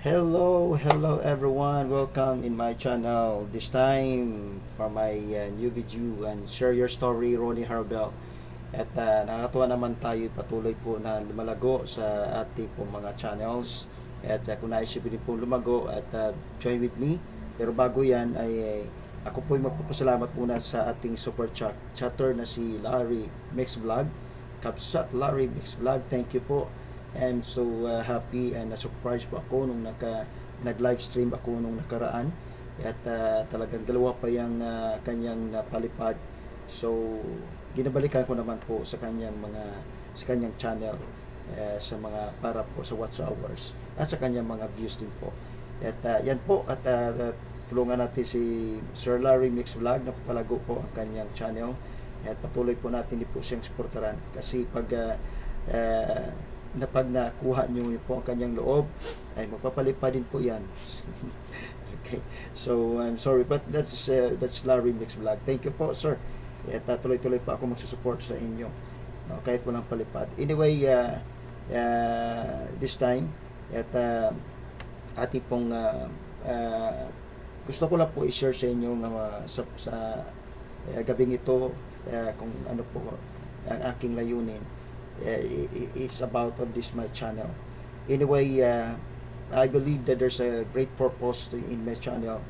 Hello everyone. Welcome in my channel. This time for my new video and share your story, Ronnie Harbel. At nakakatuwa naman tayo patuloy po na lumalago sa ating po mga channels. At kung naisip din po lumago at join with me. Pero bago yan ay ako po ay magpapasalamat muna sa ating super chatter na si Larry Mix Vlog. Kapsat Larry Mix Vlog. Thank you po. I'm so happy and na-surprise po ako nung nag-live stream ako nung nakaraan at talagang dalawa pa yung kanyang napalipad. So ginabalikan ko naman po sa kanyang channel sa mga para po sa watch hours at sa kanyang mga views din po. At yan po at tulungan natin si Sir Larry Mix Vlog na palago po ang kanyang channel at patuloy po natin din po siyang supportaran kasi pag nakuha nyo po ang kanyang loob ay magpapalipad din po yan. Okay, so I'm sorry but that's Larry Mix Vlog. Thank you po sir at tuloy-tuloy pa ako magsusupport sa inyo kahit walang palipad. Anyway, this time at ating pong gusto ko lang po i-share sa inyo sa gabing ito kung ano po ang aking layunin is about on this my channel. Anyway, I believe that there's a great purpose in my channel,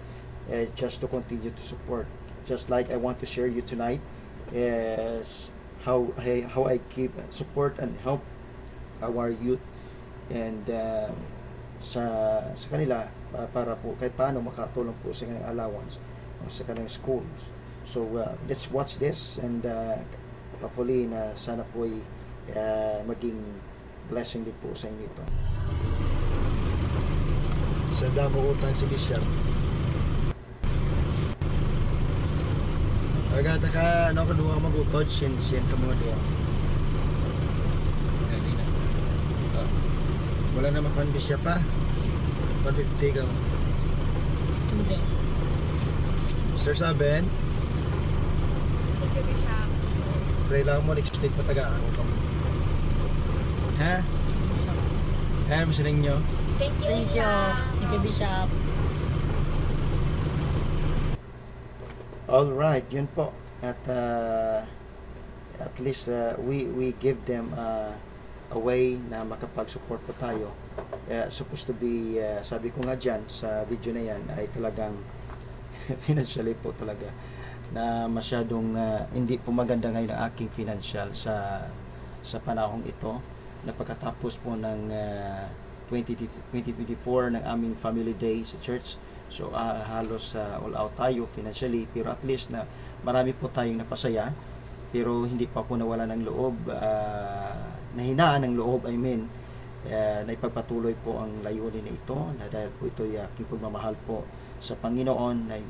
just to continue to support. Just like I want to share you tonight is how I keep support and help our youth and sa kanila para po kahit paano makatulong po sa kanilang allowance o sa kanilang schools. So let's watch this and hopefully na sana po ay maging blessing din po sa inyo ito. Sa damo utang si Bishop. Agad ka ano ko duwa magutod sin ka mga duwa. Wala na makan Bishop pa. 150 ka. Hindi. Sir Saben. Thank you, Bishop. Pray lang mo next week patagaan ko. Ha? Kaya mo sining nyo? Thank you, Bishop. Thank you, Bishop. Alright, yun po. At least we give them a way na makapag-support po tayo. Supposed to be, sabi ko nga dyan sa video na yan, ay talagang financially po talaga na masyadong hindi po maganda ngayon ang aking financial sa panahong ito na pagkatapos po ng 2024 ng aming family day sa church. So halos all out tayo financially, pero at least na marami po tayong napasaya, pero hindi pa ako nawala ng loob, nahinaan ng loob, I mean na ipagpatuloy po ang layunin na ito na dahil po ito ay aking pagmamahal po sa Panginoon na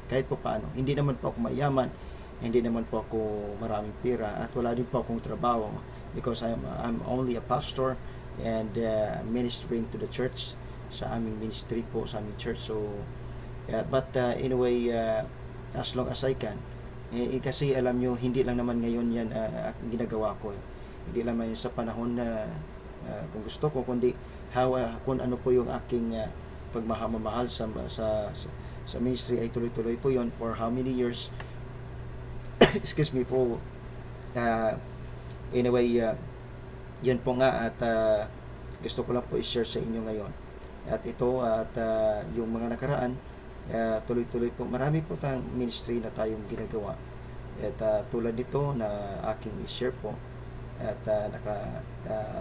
kahit po paano, hindi naman po ako mayaman, hindi naman po ako maraming pera at wala din po akong trabaho because I'm only a pastor and ministering to the church sa aming ministry po sa aming church. So but anyway, as long as I can kasi alam nyo hindi lang naman ngayon yan ang ginagawa ko hindi lang naman sa panahon na kung gusto ko kundi kung ano po yung aking pagmamahal sa ministry ay tuloy-tuloy po yon for how many years. Excuse me po. Anyway, yun po nga at gusto ko lang po i-share sa inyo ngayon at ito at yung mga nakaraan tuloy-tuloy po marami po tayong ministry na tayong ginagawa at tulad nito na aking i-share po at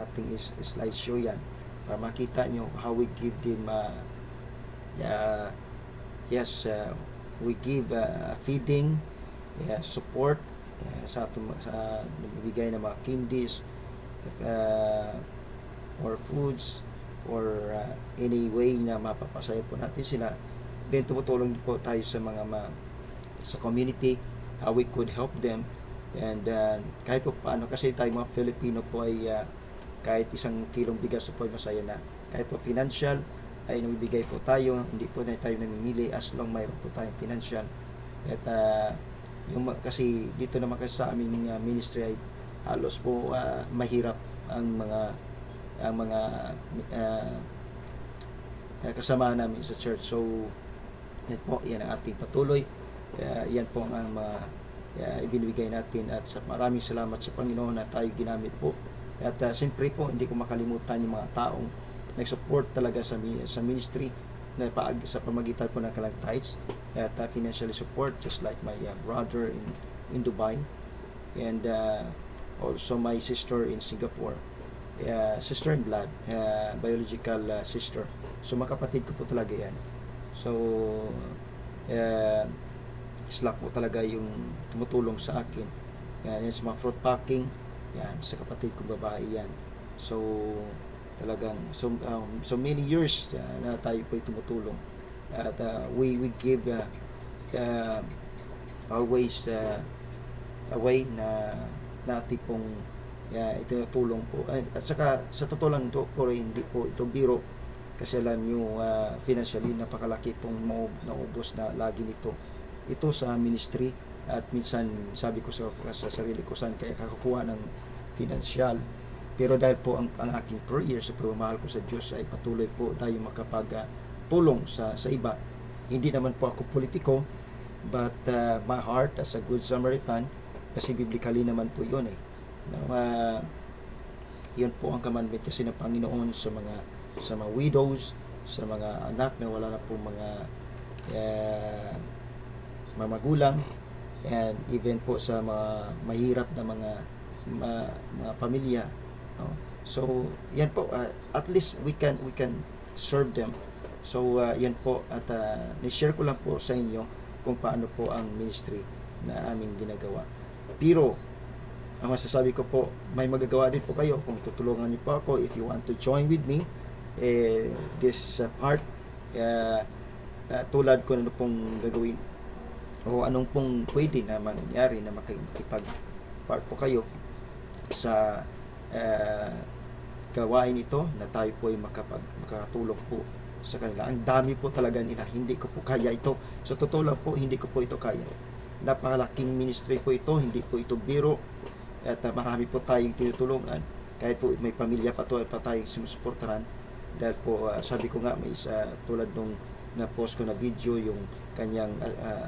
ating slideshow yan para makita nyo how we give them we give feeding, support sa nabibigay ng mga candies or foods or any way na mapapasaya po natin sila. Then tumutulong po tayo sa sa community, how we could help them and kahit po paano kasi tayo mga Filipino po ay kahit isang kilong bigas po ay masaya na. Kahit po financial ay namibigay po tayo, hindi po na tayo namimili as long mayroon po tayong financial. At kasi dito naman kasi sa aming ministry ay halos po mahirap ang mga kasama namin sa church. So yan po, yan ang ating patuloy. Yan po ang mga ibinibigay natin, at maraming salamat sa Panginoon na tayo ginamit po. At siyempre po, hindi ko makalimutan yung mga taong nag-support talaga sa ministry na sa pamagitan po ng Kalang Tides, at financially support, just like my brother in Dubai, and also my sister in Singapore, sister in blood, biological sister. So makapatid ko po talaga yan. So sila po talaga yung tumutulong sa akin. Yan sa mga fruit packing, yan sa kapatid kong babae yan. So talagang so many years na tayo po tumutulong, at we give always away na tipong itinutulong po. At saka sa totoo lang po, hindi po ito biro, kasi alam nyo, financially napakalaki pong naubos na lagi nito sa ministry. At minsan sabi ko sa sarili ko, saan kaya kakakuha ng financial. Pero dahil po ang aking prayer sa pagmamahal ko sa Diyos ay patuloy po tayo makapagtulong sa iba. Hindi naman po ako politiko, but my heart as a good Samaritan, kasi biblically naman po yun yun po ang commandment kasi ng Panginoon sa mga widows, sa mga anak na wala na po mga magulang, and even po sa mga mahirap na mga pamilya. So yan po, at least we can serve them. So yan po, at ni-share ko lang po sa inyo kung paano po ang ministry na aming ginagawa. Pero ang masasabi ko po, may magagawa din po kayo kung tutulungan niyo po ako. If you want to join with me this part, tulad ko na pong gagawin o anong pong pwede na mangyari na makipag-part po kayo sa gawain ito, na tayo po ay makatulong po sa kanila. Ang dami po talaga nila, hindi ko po kaya ito. So totoo lang po, hindi ko po ito kaya. Napakalaking ministry po ito, hindi po ito biro, at marami po tayong tinutulungan. Kahit po may pamilya pa tayong sinusuportaran, dahil po sabi ko nga, may isa tulad nung na-post ko na video, yung kanyang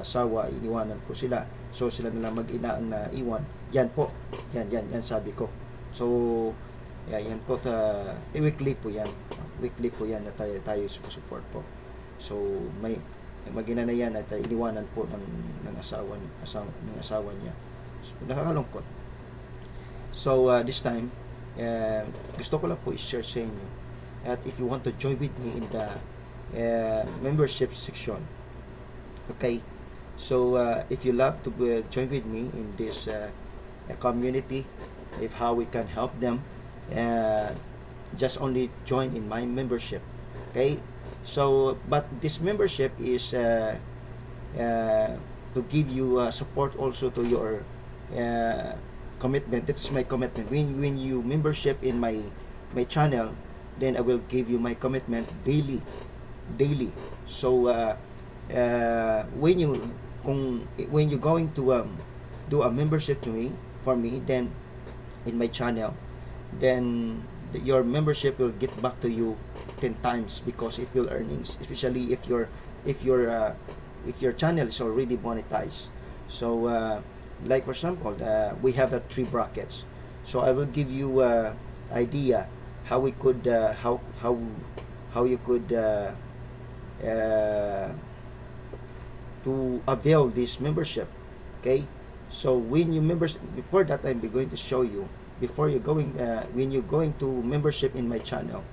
asawa, iniwanan po sila. So sila na lang mag-ina ang naiwan. Yan po, yan sabi ko. So yan po, weekly po yan na tayo support po. So may mag-ina na yan at iniwanan po ng asawa niya. So, nakakalungkot. So this time, gusto ko lang po i-share sa inyo, at if you want to join with me in the membership section, okay, so if you love to join with me in this community, if how we can help them, just only join in my membership. Okay, so but this membership is to give you support also to your commitment. That's my commitment. When you membership in my channel, then I will give you my commitment daily. So when you're going to do a membership for me, then in my channel, then your membership will get back to you 10 times, because it will earnings, especially if your channel is already monetized. So like for example, we have 3 brackets. So I will give you idea how we could how you could to avail this membership. Okay, so when you before that, I'm going to show you before you're going when you're going to membership in my channel.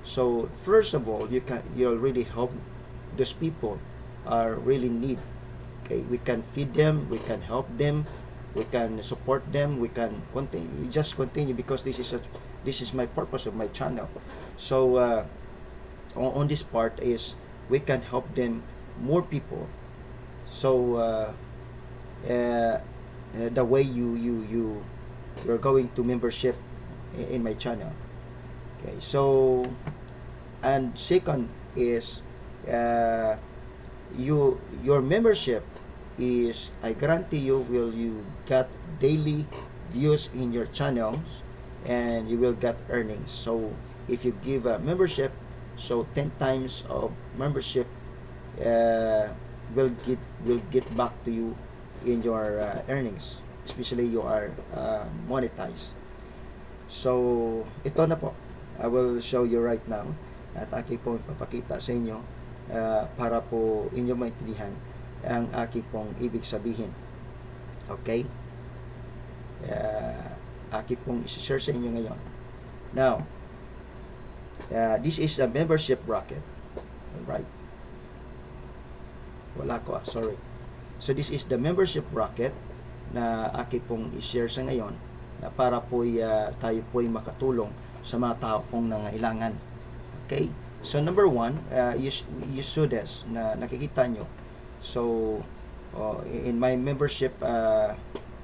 So first of all, you already help those people are really need. Okay, we can feed them, we can help them, we can support them, we can continue because this is my purpose of my channel. So on this part is we can help them more people. So the way you're going to membership in my channel. Okay, so and second is your membership is, I guarantee you get daily views in your channels, and you will get earnings. So if you give a membership So 10 times of membership uh, will get back to you in your earnings, especially you are monetized. So ito na po, I will show you right now at aking pong papakita sa inyo para po inyo maintindihan ang aking pong ibig sabihin. Okay? Aking pong isi-share sa inyo ngayon. Now, this is a membership bracket. Alright? Wala ko, sorry. So this is the membership bracket na aking pong i-share sa ngayon na para po tayo po makatulong sa mga tao pong nangailangan. Okay? So number one, you saw this na nakikita nyo. So in my membership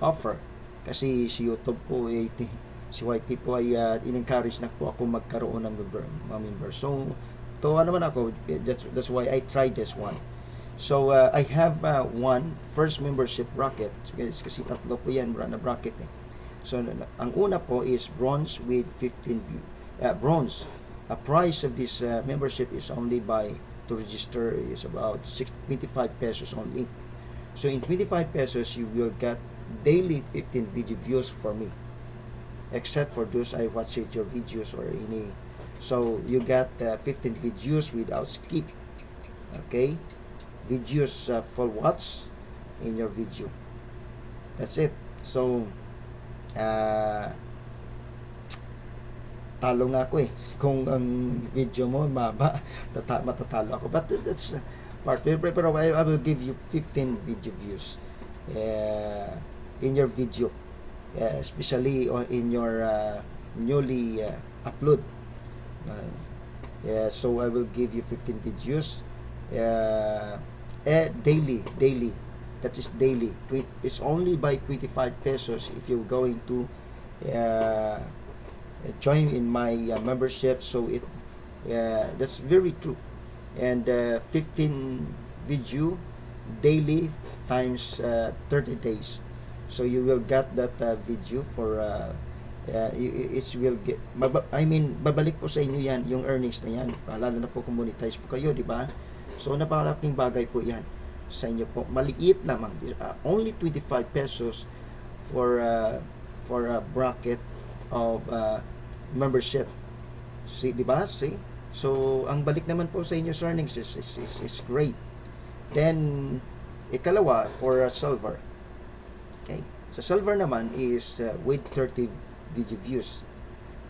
offer, kasi si YouTube po si YT po ay in-encourage na po ako magkaroon ng member. So tuwa naman ako, that's why I tried this one. So I have one first membership bracket kasi tatlo po yan na bracket eh. So ang una po is bronze with 15 bronze. A price of this membership is only to register is about 25 pesos only. So in 25 pesos you will get daily 15 video views for me, except for those I watch your videos or any. So you get 15 videos without skip. Okay, videos full watch in your video. That's it. So talo nga ako eh kung ang video mo maba matatalo ako, but that's part. Pero I will give you 15 video views in your video, especially in your newly upload. So I will give you 15 videos daily. That is daily. It's only by 25 pesos if you're going to join in my membership. So that's very true. And 15 video daily times 30 days. So you will get that video for it will get babalik po sa inyo yan yung earnings na yan, lalo na po kung monetize po kayo, di ba? So napakalaking bagay po yan sa inyo po. Maliit lamang, only 25 pesos for a bracket of membership. See, di ba? See? So ang balik naman po sa inyo sa earnings is great. Then ikalawa, for silver. Okay? Sa silver naman is with 30 video views.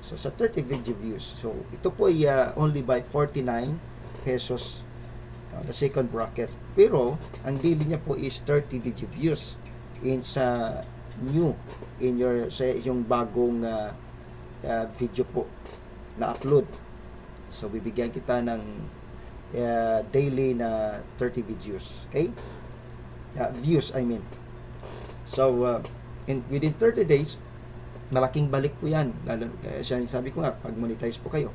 So sa 30 video views, so ito po ay only by 49 pesos, the second bracket. Pero ang daily niya po is 30 video views sa yung bagong video po na upload. So bibigyan kita ng daily na 30 videos. Okay? Views, I mean. So within 30 days, malaking balik po yan. Lalo, sabi ko nga, pag monetize po kayo.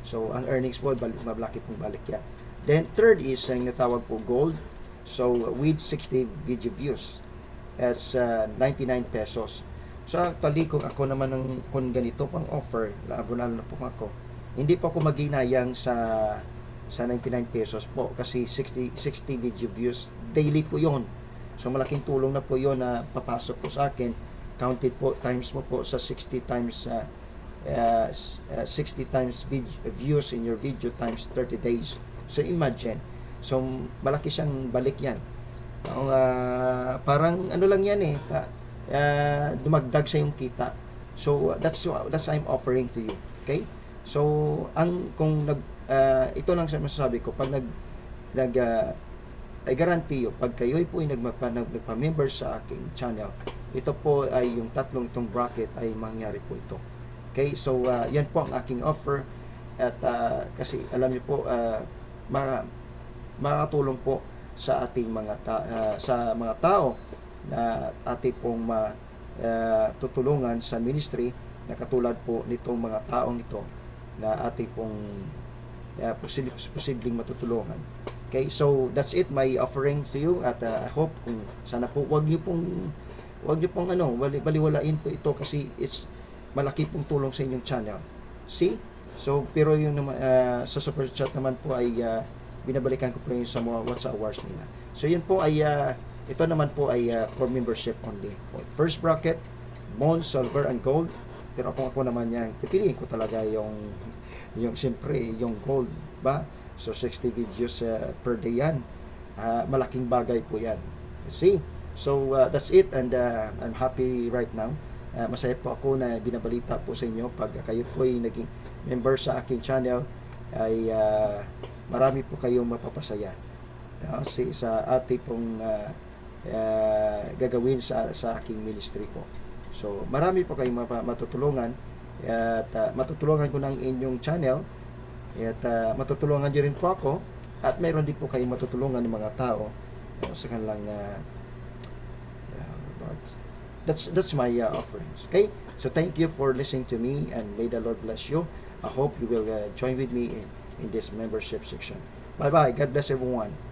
So ang earnings po, malaki pong balik yan. Then third is ang natawag po gold. So with 60 video views, as 99 pesos. So actually, kung ako naman kung ganito pang offer, lalo na po ako, hindi po ako maginayang sa 99 pesos po kasi 60 video views daily po yon. So malaking tulong na po yon na papasok po sa akin. Counted po times mo po sa 60 times 60 times views in your video times 30 days. So imagine, so malaki siyang balik yan. Parang ano lang yan eh, dumagdag sa yung kita. So that's I'm offering to you. Okay? So ito lang sa masasabi ko, pag I guarantee you, pag kayo po ay nagpa-member sa aking channel, ito po ay yung tatlong itong bracket ay mangyari po ito. Okay? So yan po ang aking offer at kasi alam niyo po makakatulong po sa ating sa mga tao na ating pong tutulungan sa ministry na katulad po nitong mga taong ito na ating pong posibleng matutulungan. Okay, so that's it, my offering to you at I hope kung sana po wag niyo pong baliwalain po ito kasi it's malaki pong tulong sa inyong channel. See? So, pero yung naman, sa super chat naman po ay binabalikan ko po yung sa mga what's awards nila. So, yun po ay ito naman po ay for membership only. For first bracket, bronze, silver, and gold. Pero kung ako naman yan, pipiliin ko talaga yung siyempre, yung gold ba? So, 60 videos per day yan. Malaking bagay po yan. See? So, that's it. And I'm happy right now. Masaya po ako na binabalita po sa inyo pag kayo po ay naging member sa aking channel ay marami po kayong mapapasaya sa ate pong gagawin sa aking ministry po. So, marami po kayong matutulungan at matutulungan ko ng inyong channel at matutulungan nyo rin po ako at mayroon din po kayong matutulungan ng mga tao sa kanilang that's my offerings. Okay? So, thank you for listening to me and may the Lord bless you. I hope you will join with me in this membership section. Bye-bye. God bless everyone.